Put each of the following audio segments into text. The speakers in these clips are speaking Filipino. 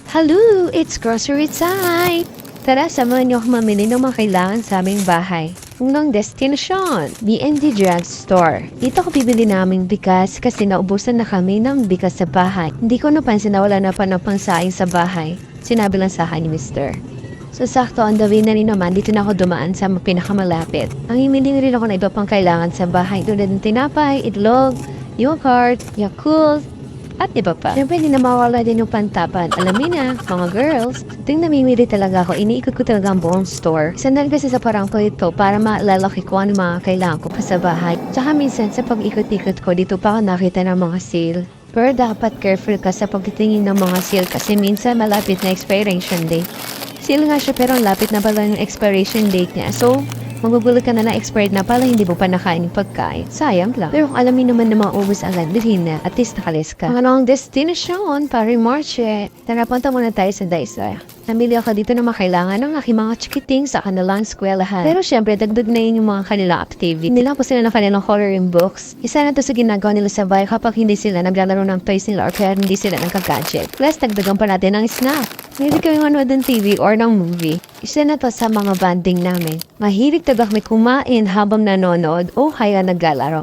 Hello! It's grocery time! Tara, samahan niyo ako mamili ng mga kailangan sa aming bahay. Unang destinasyon, B&D Drugstore. Dito ako bibili naming bigas kasi naubusan na kami ng bigas sa bahay. Hindi ko napansin na wala na pa ng pangsaing sa bahay. Sinabi lang sa akin ni Mr. So, sakto, on the way na rin naman, dito na ako dumaan sa pinakamalapit. Ang himiling rin ako na iba pang kailangan sa bahay tulad ng tinapay, itlog, yogurt, Yakult, at iba pa. Siyempre, hindi na mawala din yung pantapan. Alam niyo na, mga girls, tuwing namimili talaga ako, iniikot ko talaga ang buong store. Sandal kasi sa parang ko ito para maalalaki ko ano mga kailangan ko pa sa bahay. Tsaka minsan sa pag-ikot-ikot ko, dito pa ako nakita ng mga sale. Pero dapat careful ka sa pagtitingin ng mga sale kasi minsan malapit na expiration date. Sale nga siya pero lapit na pala yung expiration date niya. So, magugulat ka na expired na pala hindi mo pa nakain yung pagkain. Sayang lang. Pero kung alamin naman na maubos agad, bilhin na. At least nakalis ka. Ang destinasyon, Paris Marche. Tara, punta muna tayo sa Daisa. Namili ako dito na makailangan ng aking mga chikiting sa kanilang eskwelahan. Pero syempre, dagdag na yun yung mga kanilang activity. Nila po sila ng kanilang coloring books. Isa na to sa ginagawa nila sa bahay kapag hindi sila naglalaro ng toys nila or kaya hindi sila nagka-gadget. Plus, dagdagan pa natin ng snack. Hindi kami manood ng TV or ng movie. Isa na to sa mga banding namin. Mahilig talaga kami kumain habang nanonood o kaya naglalaro.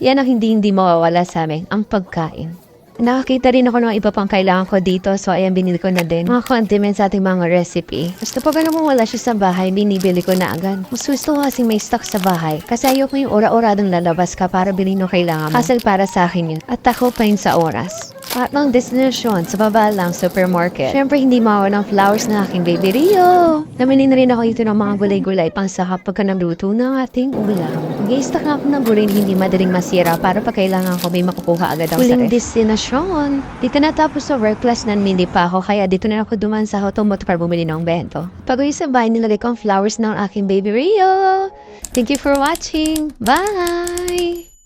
Yan ang hindi mawawala sa amin, ang pagkain. Nakakita rin ako ng iba pang kailangan ko dito, so ayan, binili ko na din. Mga condiments sa ating mga recipe. Basta pag kung wala siya sa bahay, binibili ko na agad. Mas gusto ko kasing may stock sa bahay. Kasi ayoko yung ora-oradong lalabas ka para bilhin ng kailangan mo. Hassle para sa akin yun. At ako pa yun sa oras. At ng destinasyon, sa baba lang, supermarket. Siyempre, hindi mawala ng flowers na aking baby Rio. Namili na rin ako ito ng mga gulay-gulay pang sa kapag naluto ng ating ulam. Mag-i-stock na ako ng gulay hindi madaling masira para pag kailangan ko may makukuha agad ang huling destinasyon. Dito na tapos sa work class nanmili pa ako kaya dito na ako duman sa automoto para bumili ng bento. Pag uwi sa bahay, nilagay ko ang flowers ng aking baby Rio. Thank you for watching. Bye!